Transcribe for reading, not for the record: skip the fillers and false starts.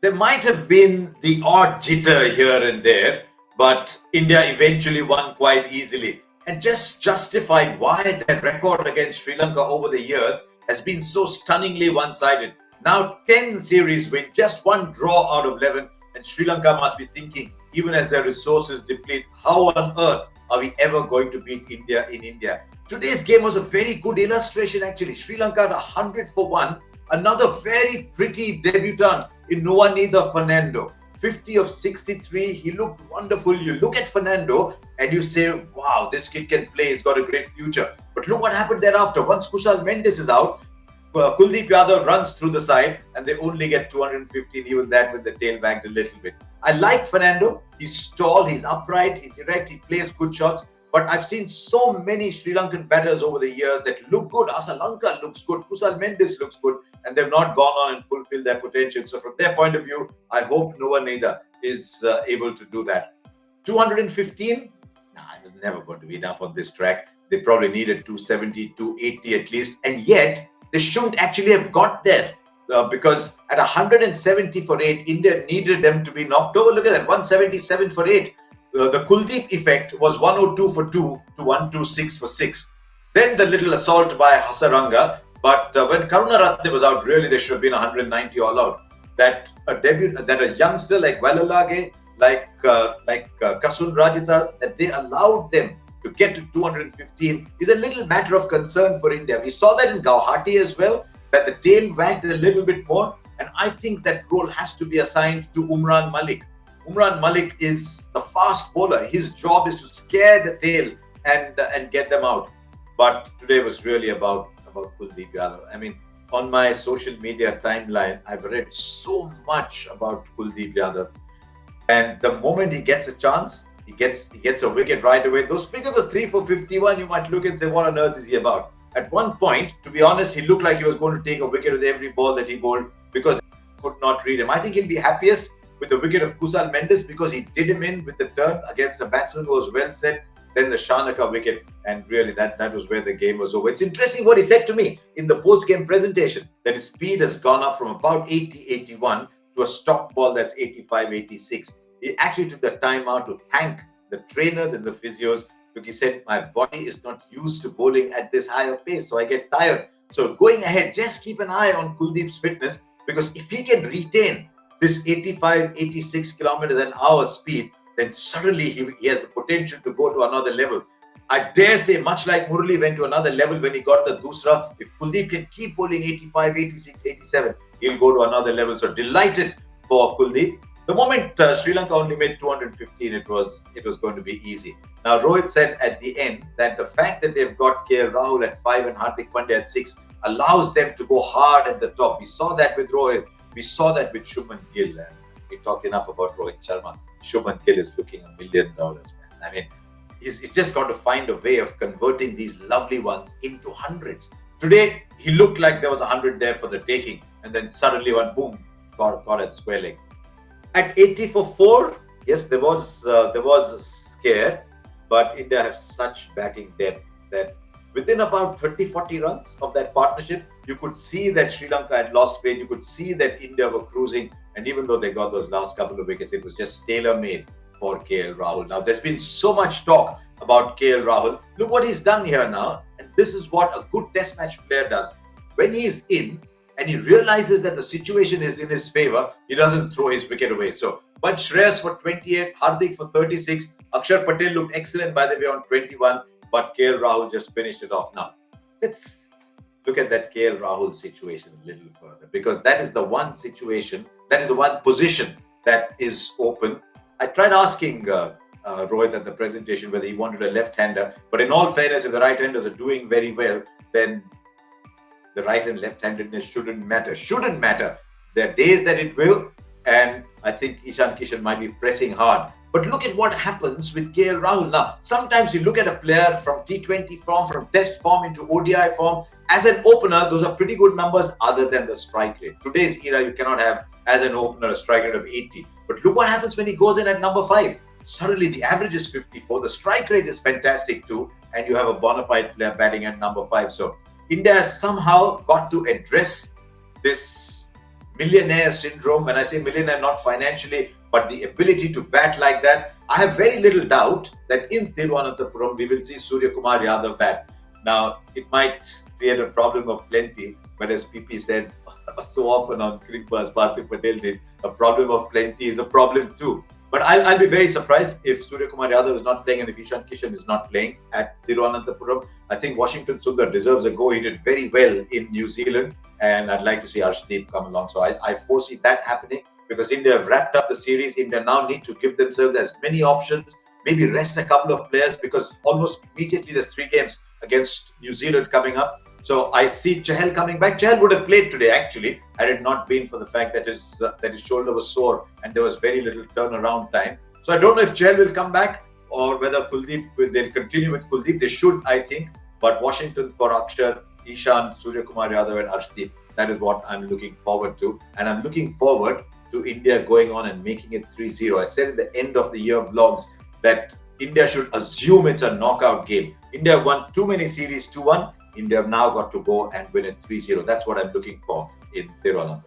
There might have been the odd jitter here and there, but India eventually won quite easily and just justified why their record against Sri Lanka over the years has been so stunningly one-sided. Now 10 series win, just one draw out of 11, and Sri Lanka must be thinking, even as their resources deplete, how on earth are we ever going to beat India in India? Today's game was a very good illustration actually. Sri Lanka at 100 for 1, another very pretty debutant in no one either Fernando. 50 of 63, he looked wonderful. You look at Fernando and you say, wow, this kid can play, he's got a great future. But look what happened thereafter. Once Kushal Mendes is out, Kuldeep Yadav runs through the side and they only get 215, even that with the tail wagged a little bit. I like Fernando. He's tall, he's upright, he's erect, he plays good shots. But I've seen so many Sri Lankan batters over the years that look good. Asalanka looks good, Kusal Mendes looks good, and they've not gone on and fulfilled their potential. So from their point of view, I hope no one either is able to do that. 215? Nah, it was never going to be enough on this track. They probably needed 270, 280 at least. And yet, they shouldn't actually have got there. Because at 170 for 8, India needed them to be knocked over. Look at that, 177 for 8. The Kuldeep effect was 102 for 2 to 126 for 6. Then the little assault by Hasaranga. But when Karunaratne was out, really there should have been 190 all out. That a youngster like Valalage, like Kasun Rajita, that they allowed them to get to 215 is a little matter of concern for India. We saw that in Guwahati as well, that the tail wagged a little bit more. And I think that role has to be assigned to Umran Malik. Umran Malik is the fast bowler. His job is to scare the tail and get them out. But today was really about Kuldeep Yadav. I mean, on my social media timeline, I've read so much about Kuldeep Yadav. And the moment he gets a chance, he gets a wicket right away. Those figures of 3 for 51, you might look and say, what on earth is he about? At one point, to be honest, he looked like he was going to take a wicket with every ball that he bowled because he could not read him. I think he'll be happiest with the wicket of Kusal Mendes because he did him in with the turn against a batsman who was well set. Then the Shanaka wicket, and really that was where the game was over. It's interesting what he said to me in the post-game presentation, that his speed has gone up from about 80, 81 to a stock ball that's 85, 86. He actually took the time out to thank the trainers and the physios. Look, he said, my body is not used to bowling at this higher pace, so I get tired. So going ahead, just keep an eye on Kuldeep's fitness, because if he can retain this 85, 86 kilometers an hour speed, then suddenly he has the potential to go to another level. I dare say, much like Murali went to another level when he got the Dusra, if Kuldeep can keep bowling 85, 86, 87, he'll go to another level. So delighted for Kuldeep. The moment Sri Lanka only made 215, it was going to be easy. Now, Rohit said at the end that the fact that they've got KL Rahul at 5 and Hardik Pandya at 6 allows them to go hard at the top. We saw that with Rohit. We saw that with Shubman Gill. And we talk enough about Rohit Sharma. Shubman Gill is looking $1 million, man. I mean, he's just got to find a way of converting these lovely ones into hundreds. Today, he looked like there was 100 there for the taking. And then suddenly one boom, caught at square leg. At 80 for 4, yes, there was a scare, but India have such batting depth that within about 30-40 runs of that partnership, you could see that Sri Lanka had lost faith. You could see that India were cruising. And even though they got those last couple of wickets, it was just tailor-made for KL Rahul. Now, there's been so much talk about KL Rahul. Look what he's done here now. And this is what a good test match player does. When he's in, and he realizes that the situation is in his favor, he doesn't throw his wicket away. So, but Shreyas for 28, Hardik for 36, Akshar Patel looked excellent, by the way, on 21, but KL Rahul just finished it off. Now, let's look at that KL Rahul situation a little further, because that is the one situation, that is the one position that is open. I tried asking Rohit at the presentation whether he wanted a left-hander, but in all fairness, if the right-handers are doing very well, then the right and left-handedness shouldn't matter. There are days that it will, and I think Ishan Kishan might be pressing hard. But look at what happens with KL Rahul. Now, sometimes you look at a player from T20 form, from Test form into ODI form. As an opener, those are pretty good numbers other than the strike rate. Today's era, you cannot have, as an opener, a strike rate of 80. But look what happens when he goes in at number 5. Suddenly, the average is 54. The strike rate is fantastic too. And you have a bona fide player batting at number 5. So, India has somehow got to address this millionaire syndrome. When I say millionaire, not financially, but the ability to bat like that, I have very little doubt that in Thiruvananthapuram we will see Surya Kumar Yadav bat. Now, it might create a problem of plenty, but as PP said so often on Cricbuzz, Parthiv Patel did, a problem of plenty is a problem too. But I'll be very surprised if Surya Kumar Yadav is not playing and if Ishan Kishan is not playing at Thiruvananthapuram. I think Washington Sundar deserves a go. He did very well in New Zealand, and I'd like to see Arshdeep come along. So I foresee that happening because India have wrapped up the series. India now need to give themselves as many options, maybe rest a couple of players because almost immediately there's 3 games against New Zealand coming up. So I see Chahal coming back. Chahal would have played today actually had it not been for the fact that his shoulder was sore and there was very little turnaround time. So I don't know if Chahal will come back or whether they'll continue with Kuldeep. They should, I think. But Washington for Akshar, Ishan, Surya Kumar Yadav and Arshdeep, that is what I'm looking forward to. And I'm looking forward to India going on and making it 3-0. I said at the end of the year vlogs that India should assume it's a knockout game. India won too many series 2-1. India have now got to go and win it 3-0. That's what I'm looking for in Thiruvananthapuram.